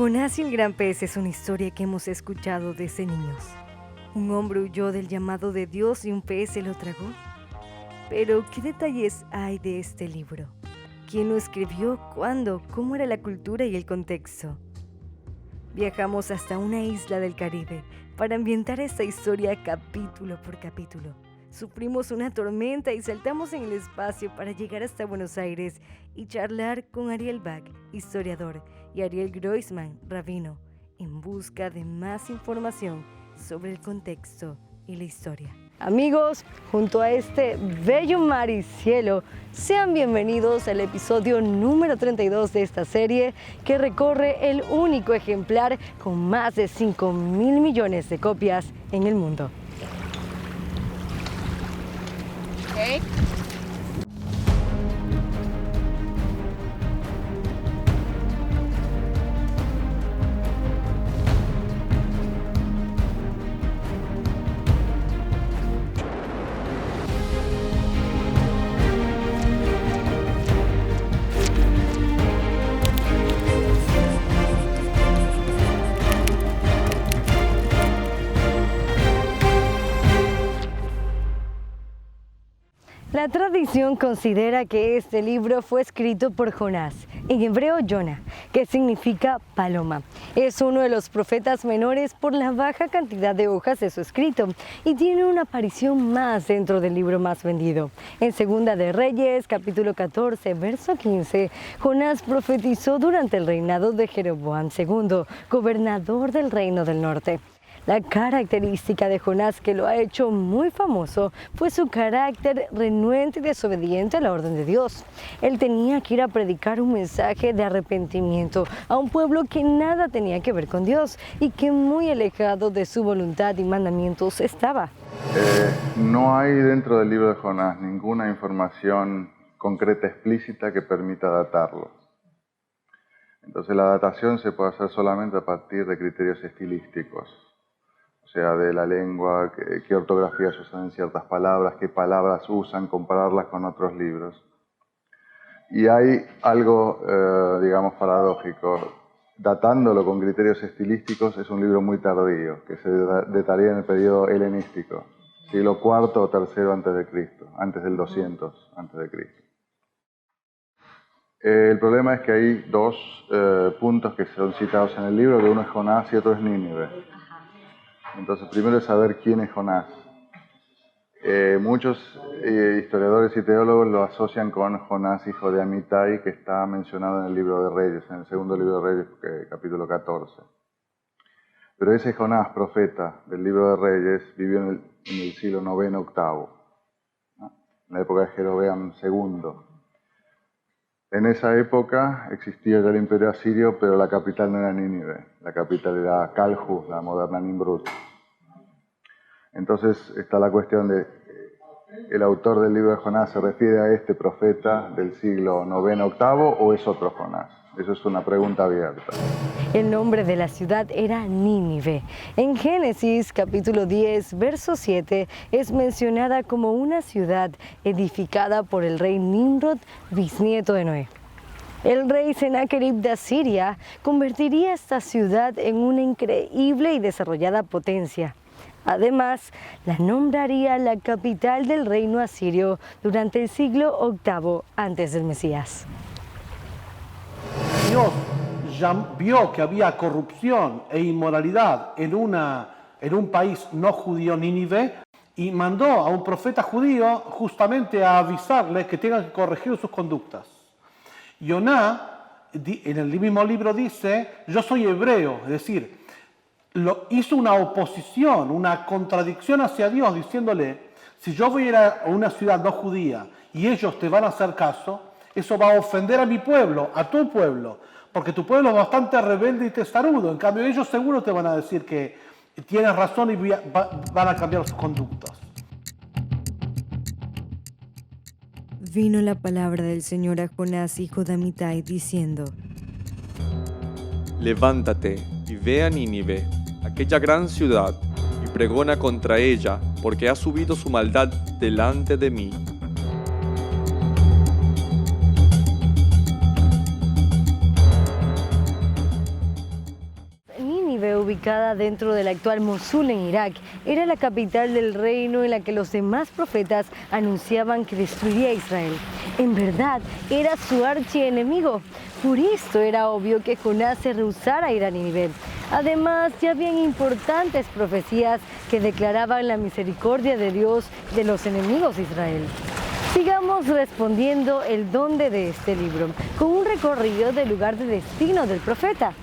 Jonás y el gran pez es una historia que hemos escuchado desde niños. Un hombre huyó del llamado de Dios y un pez se lo tragó. Pero, ¿qué detalles hay de este libro? ¿Quién lo escribió? ¿Cuándo? ¿Cómo era la cultura y el contexto? Viajamos hasta una isla del Caribe para ambientar esta historia capítulo por capítulo. Sufrimos una tormenta y saltamos en el espacio para llegar hasta Buenos Aires y charlar con Ariel Bach, historiador, y Ariel Groisman, rabino, en busca de más información sobre el contexto y la historia. Amigos, junto a este bello mar y cielo, sean bienvenidos al episodio número 32 de esta serie que recorre el único ejemplar con más de 5.000 millones de copias en el mundo. Okay. La tradición considera que este libro fue escrito por Jonás, en hebreo Jonah, que significa paloma. Es uno de los profetas menores por la baja cantidad de hojas de su escrito y tiene una aparición más dentro del libro más vendido. En Segunda de Reyes, capítulo 14, verso 15, Jonás profetizó durante el reinado de Jeroboam II, gobernador del Reino del Norte. La característica de Jonás que lo ha hecho muy famoso fue su carácter renuente y desobediente a la orden de Dios. Él tenía que ir a predicar un mensaje de arrepentimiento a un pueblo que nada tenía que ver con Dios y que muy alejado de su voluntad y mandamientos estaba. No hay dentro del libro de Jonás ninguna información concreta explícita que permita datarlo. Entonces la datación se puede hacer solamente a partir de criterios estilísticos. O sea, de la lengua, qué ortografías usan en ciertas palabras, qué palabras usan, compararlas con otros libros. Y hay algo, digamos, paradójico. Datándolo con criterios estilísticos es un libro muy tardío, que se dataría en el periodo helenístico, siglo IV o III antes de Cristo, antes del 200 antes de Cristo. El problema es que hay dos puntos que son citados en el libro, que uno es Jonás y otro es Nínive. Entonces, primero es saber quién es Jonás. Muchos historiadores y teólogos lo asocian con Jonás, hijo de Amitai, que está mencionado en el libro de Reyes, en el segundo libro de Reyes, capítulo 14. Pero ese Jonás, profeta del libro de Reyes, vivió en el siglo IX, VIII, ¿no? En la época de Jeroboam II. En esa época existía ya el imperio asirio, pero la capital no era Nínive, la capital era Calju, la moderna Nimrud. Entonces está la cuestión de, ¿el autor del libro de Jonás se refiere a este profeta del siglo IX, VIII o es otro Jonás? Eso es una pregunta abierta. El nombre de la ciudad era Nínive. En Génesis capítulo 10, verso 7, es mencionada como una ciudad edificada por el rey Nimrod, bisnieto de Noé. El rey Sennacherib de Asiria convertiría esta ciudad en una increíble y desarrollada potencia. Además, la nombraría la capital del reino asirio durante el siglo VIII antes del Mesías. Dios vio que había corrupción e inmoralidad en un país no judío, Nínive, y mandó a un profeta judío justamente a avisarle que tengan que corregir sus conductas. Yoná, en el mismo libro dice, yo soy hebreo, es decir, hizo una oposición, una contradicción hacia Dios, diciéndole, si yo voy a ir a una ciudad no judía y ellos te van a hacer caso, eso va a ofender a mi pueblo, a tu pueblo, porque tu pueblo es bastante rebelde y testarudo. En cambio, ellos seguro te van a decir que tienes razón y van a cambiar sus conductas. Vino la palabra del Señor a Jonás, hijo de Amitai, diciendo: Levántate y ve a Nínive, aquella gran ciudad, y pregona contra ella, porque ha subido su maldad delante de mí. ubicada dentro del actual Mosul en Irak, era la capital del reino en la que los demás profetas anunciaban que destruiría a Israel. En verdad, era su archienemigo. Por esto era obvio que Jonás se rehusara a ir a Nínive. Además, ya habían importantes profecías que declaraban la misericordia de Dios de los enemigos de Israel. Sigamos respondiendo el dónde de este libro, con un recorrido del lugar de destino del profeta.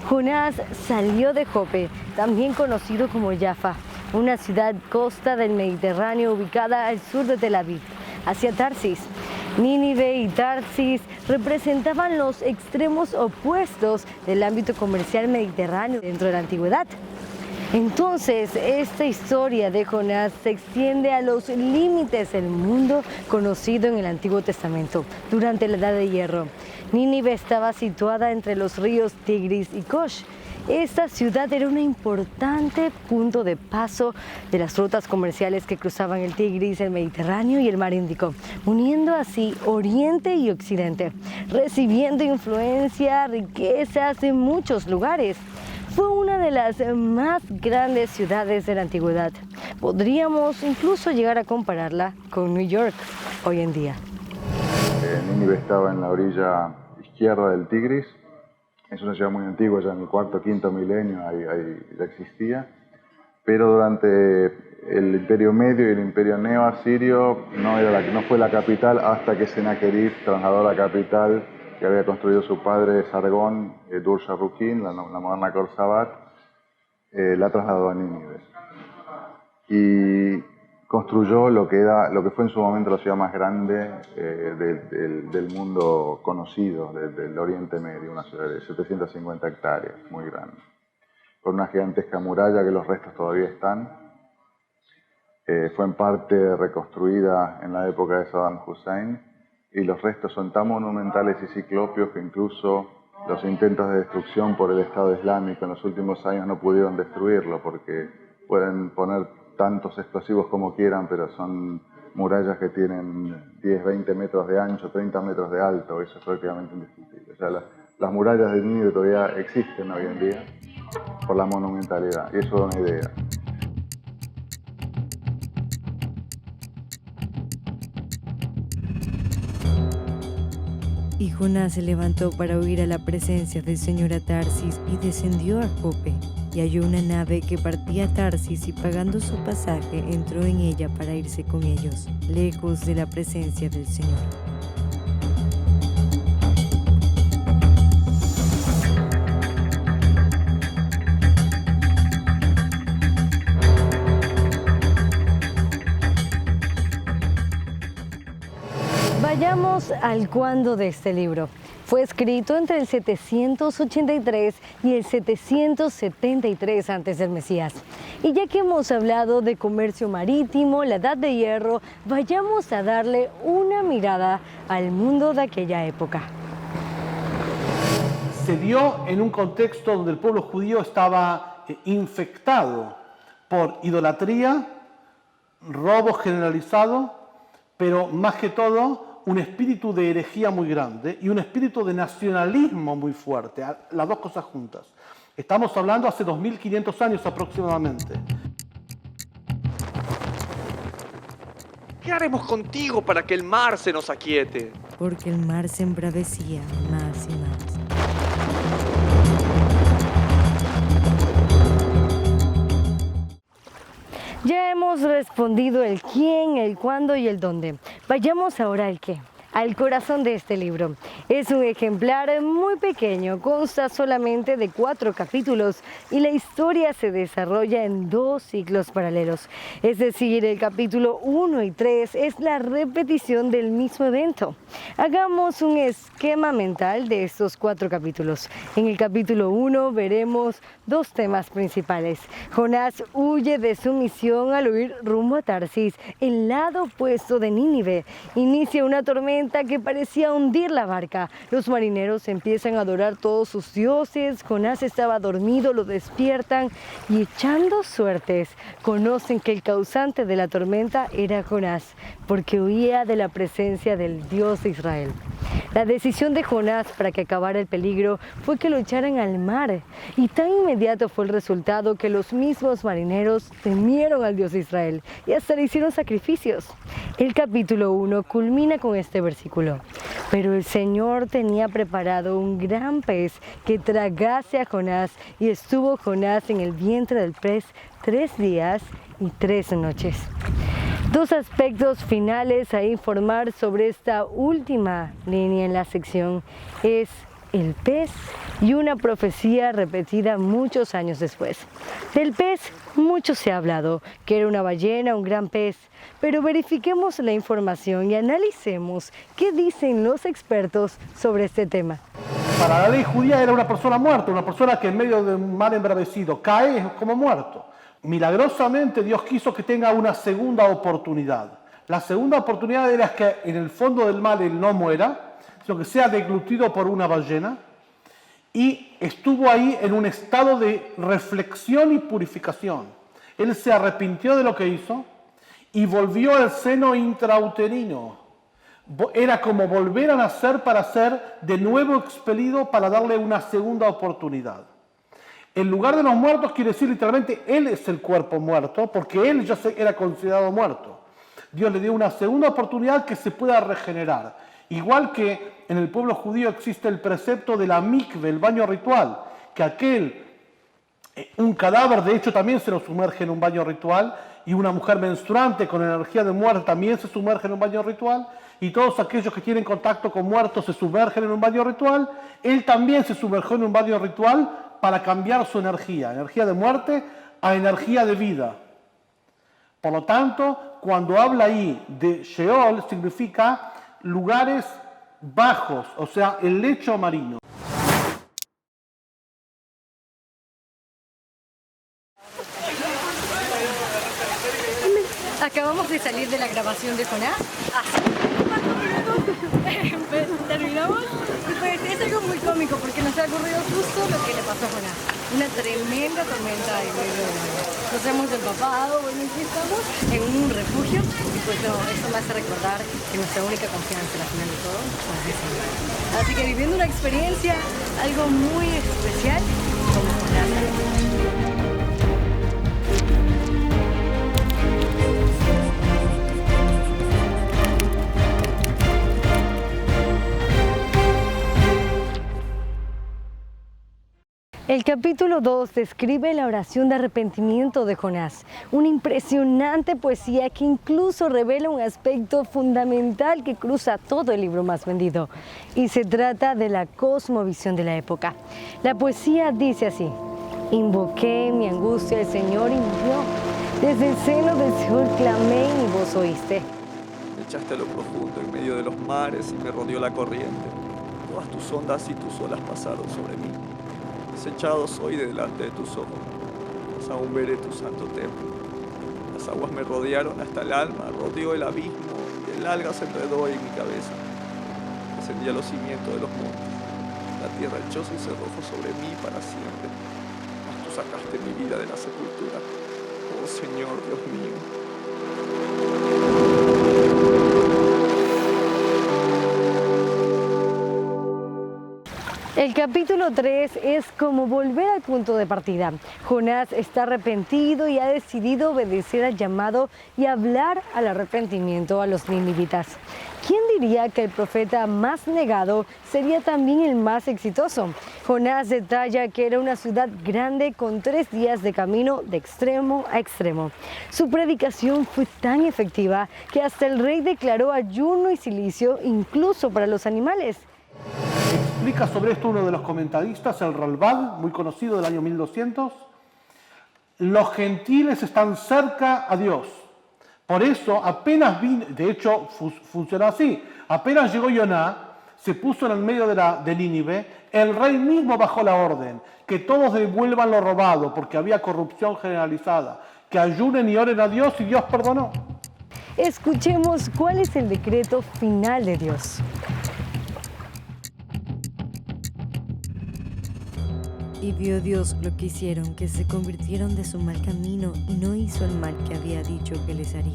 Jonás salió de Jope, también conocido como Jaffa, una ciudad costa del Mediterráneo ubicada al sur de Tel Aviv, hacia Tarsis. Nínive y Tarsis representaban los extremos opuestos del ámbito comercial mediterráneo dentro de la antigüedad. Entonces, esta historia de Jonás se extiende a los límites del mundo conocido en el Antiguo Testamento, durante la Edad de Hierro. Nínive estaba situada entre los ríos Tigris y Kosh. Esta ciudad era un importante punto de paso de las rutas comerciales que cruzaban el Tigris, el Mediterráneo y el Mar Índico, uniendo así Oriente y Occidente, recibiendo influencia, riquezas de muchos lugares. Fue una de las más grandes ciudades de la antigüedad. Podríamos incluso llegar a compararla con New York hoy en día. Nínive estaba en la orilla izquierda del Tigris. Es una ciudad muy antigua, ya en el cuarto o quinto milenio ahí ya existía. Pero durante el Imperio Medio y el Imperio Neo-Asirio no fue la capital hasta que Sennacherib trasladó la capital que había construido su padre Sargón, Dur-Sharrukin, la moderna Khorramshahr, la trasladó a Nínive. Y construyó lo que fue en su momento la ciudad más grande del mundo conocido, del Oriente Medio, una ciudad de 750 hectáreas, muy grande, con una gigantesca muralla que los restos todavía están. Fue en parte reconstruida en la época de Saddam Hussein, y los restos son tan monumentales y ciclópeos que incluso los intentos de destrucción por el Estado Islámico en los últimos años no pudieron destruirlo, porque pueden poner tantos explosivos como quieran, pero son murallas que tienen 10, 20 metros de ancho, 30 metros de alto. Eso es prácticamente indiscutible. O sea, las murallas de Nínive todavía existen hoy en día por la monumentalidad, y eso da una idea. Y Jonás se levantó para huir a la presencia del Señor a Tarsis y descendió a Jope. Y halló una nave que partía a Tarsis y pagando su pasaje entró en ella para irse con ellos, lejos de la presencia del Señor. Vayamos al cuándo de este libro. Fue escrito entre el 783 y el 773 antes del Mesías. Y ya que hemos hablado de comercio marítimo, la Edad de Hierro, vayamos a darle una mirada al mundo de aquella época. Se dio en un contexto donde el pueblo judío estaba infectado por idolatría, robo generalizado, pero más que todo un espíritu de herejía muy grande y un espíritu de nacionalismo muy fuerte, las dos cosas juntas. Estamos hablando hace 2500 años aproximadamente. ¿Qué haremos contigo para que el mar se nos aquiete? Porque el mar se embravecía más y más. Ya hemos respondido el quién, el cuándo y el dónde. Vayamos ahora al qué, al corazón de este libro. Es un ejemplar muy pequeño, consta solamente de 4 capítulos y la historia se desarrolla en 2 ciclos paralelos. Es decir, el capítulo 1 y 3 es la repetición del mismo evento. Hagamos un esquema mental de estos 4 capítulos. En el capítulo 1 veremos 2 temas principales. Jonás huye de su misión al huir rumbo a Tarsis, el lado opuesto de Nínive. Inicia una tormenta tormenta que parecía hundir la barca. Los marineros empiezan a adorar todos sus dioses. Jonás estaba dormido, lo despiertan y, echando suertes, conocen que el causante de la tormenta era Jonás, porque huía de la presencia del Dios de Israel. La decisión de Jonás para que acabara el peligro fue que lo echaran al mar, y tan inmediato fue el resultado que los mismos marineros temieron al Dios de Israel y hasta le hicieron sacrificios. El capítulo 1 culmina con este versículo: pero el Señor tenía preparado un gran pez que tragase a Jonás, y estuvo Jonás en el vientre del pez 3 días y 3 noches. Dos aspectos finales a informar sobre esta última línea en la sección es el pez y una profecía repetida muchos años después. Del pez mucho se ha hablado, que era una ballena, un gran pez, pero verifiquemos la información y analicemos qué dicen los expertos sobre este tema. Para la ley judía era una persona muerta, una persona que en medio de un mar embravecido cae como muerto. Milagrosamente Dios quiso que tenga una segunda oportunidad. La segunda oportunidad era que en el fondo del mar él no muera, sino que sea deglutido por una ballena, y estuvo ahí en un estado de reflexión y purificación. Él se arrepintió de lo que hizo y volvió al seno intrauterino. Era como volver a nacer para ser de nuevo expelido, para darle una segunda oportunidad. El lugar de los muertos quiere decir literalmente, él es el cuerpo muerto, porque él ya era considerado muerto. Dios le dio una segunda oportunidad que se pueda regenerar. Igual que en el pueblo judío existe el precepto de la mikve, el baño ritual, que un cadáver de hecho también se lo sumerge en un baño ritual, y una mujer menstruante con energía de muerte también se sumerge en un baño ritual, y todos aquellos que tienen contacto con muertos se sumergen en un baño ritual. Él también se sumergió en un baño ritual para cambiar su energía de muerte a energía de vida. Por lo tanto, cuando habla ahí de Sheol, significa lugares bajos, o sea, el lecho marino. Acabamos de salir de la grabación de Jonás. Terminamos y pues es algo muy cómico porque nos ha ocurrido justo lo que le pasó a Jonás. Una tremenda tormenta en medio del mar. Nos hemos empapado, bueno, aquí estamos en un refugio y pues no, eso me hace recordar que nuestra única confianza al final de todo es el Señor. Así que viviendo una experiencia, algo muy especial como Jonás. El capítulo 2 describe la oración de arrepentimiento de Jonás, una impresionante poesía que incluso revela un aspecto fundamental que cruza todo el libro más vendido, y se trata de la cosmovisión de la época. La poesía dice así: invoqué mi angustia al Señor y me oyó, desde el seno del Seol clamé y vos oíste. Me echaste a lo profundo en medio de los mares y me rodeó la corriente. Todas tus ondas y tus olas pasaron sobre mí. Desechado soy de delante de tus ojos, mas aún veré tu santo templo. Las aguas me rodearon hasta el alma, rodeó el abismo, y el alga se enredó en mi cabeza. Descendí a los cimientos de los montes, la tierra echó su cerrojo sobre mí para siempre. Mas tú sacaste mi vida de la sepultura, oh Señor Dios mío. El capítulo 3 es como volver al punto de partida. Jonás está arrepentido y ha decidido obedecer al llamado y hablar al arrepentimiento a los ninivitas. ¿Quién diría que el profeta más negado sería también el más exitoso? Jonás detalla que era una ciudad grande con 3 días de camino de extremo a extremo. Su predicación fue tan efectiva que hasta el rey declaró ayuno y cilicio incluso para los animales. Explica sobre esto uno de los comentaristas, el Ralbag, muy conocido del año 1200. Los gentiles están cerca a Dios. Por eso, apenas vino, de hecho, funciona así. Apenas llegó Yoná, se puso en el medio de Nínive, el rey mismo bajó la orden, que todos devuelvan lo robado, porque había corrupción generalizada, que ayunen y oren a Dios y Dios perdonó. Escuchemos cuál es el decreto final de Dios. Y vio Dios lo que hicieron, que se convirtieron de su mal camino y no hizo el mal que había dicho que les haría.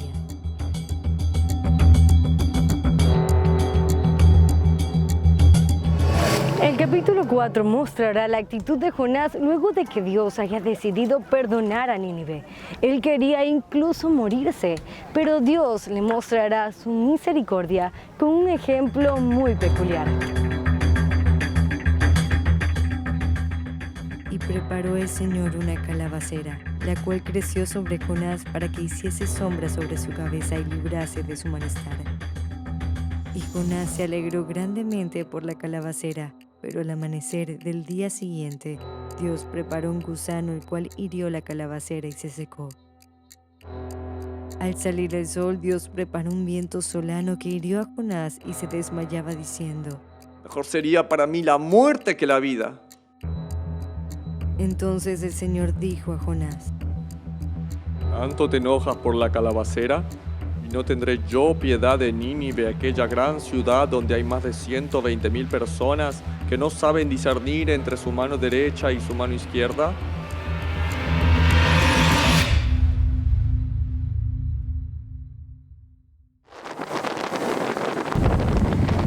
El capítulo 4 mostrará la actitud de Jonás luego de que Dios haya decidido perdonar a Nínive. Él quería incluso morirse, pero Dios le mostrará su misericordia con un ejemplo muy peculiar. Y preparó el Señor una calabacera, la cual creció sobre Jonás para que hiciese sombra sobre su cabeza y librase de su malestar. Y Jonás se alegró grandemente por la calabacera, pero al amanecer del día siguiente, Dios preparó un gusano el cual hirió la calabacera y se secó. Al salir el sol, Dios preparó un viento solano que hirió a Jonás y se desmayaba diciendo: Mejor sería para mí la muerte que la vida. Entonces el Señor dijo a Jonás: ¿Tanto te enojas por la calabacera? ¿Y no tendré yo piedad de Nínive, aquella gran ciudad donde hay más de 120,000 personas que no saben discernir entre su mano derecha y su mano izquierda?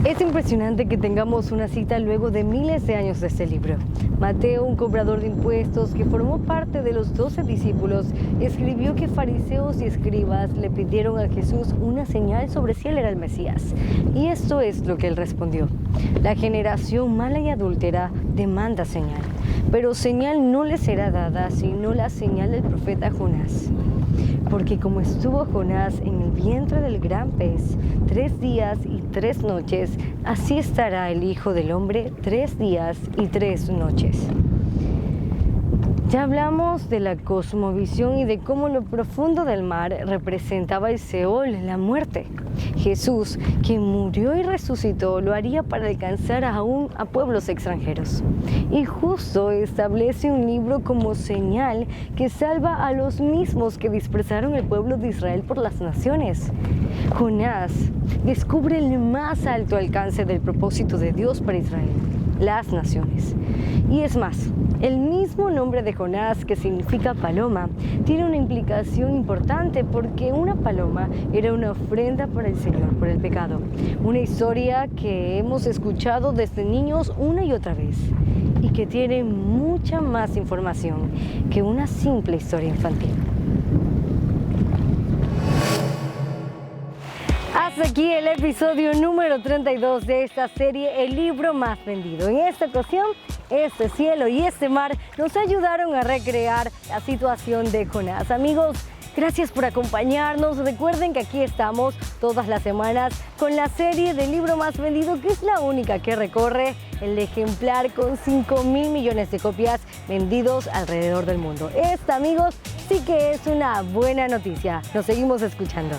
Es impresionante que tengamos una cita luego de miles de años de este libro. Mateo, un cobrador de impuestos que formó parte de los 12 discípulos, escribió que fariseos y escribas le pidieron a Jesús una señal sobre si él era el Mesías. Y esto es lo que él respondió: la generación mala y adúltera demanda señal, pero señal no le será dada sino la señal del profeta Jonás. Porque como estuvo Jonás en el vientre del gran pez 3 días y 3 noches, así estará el Hijo del Hombre 3 días y 3 noches. Ya hablamos de la cosmovisión y de cómo lo profundo del mar representaba el Seol, la muerte. Jesús, quien murió y resucitó, lo haría para alcanzar aún a pueblos extranjeros. Y justo establece un libro como señal que salva a los mismos que dispersaron el pueblo de Israel por las naciones. Jonás descubre el más alto alcance del propósito de Dios para Israel: las naciones. Y es más, el mismo nombre de Jonás, que significa paloma, tiene una implicación importante porque una paloma era una ofrenda para el Señor por el pecado. Una historia que hemos escuchado desde niños una y otra vez y que tiene mucha más información que una simple historia infantil. Hasta aquí el episodio número 32 de esta serie, El libro más vendido. En esta ocasión, este cielo y este mar nos ayudaron a recrear la situación de Jonás. Amigos, gracias por acompañarnos. Recuerden que aquí estamos todas las semanas con la serie del libro más vendido, que es la única que recorre el ejemplar con 5,000 millones de copias vendidos alrededor del mundo. Esta, amigos, sí que es una buena noticia. Nos seguimos escuchando.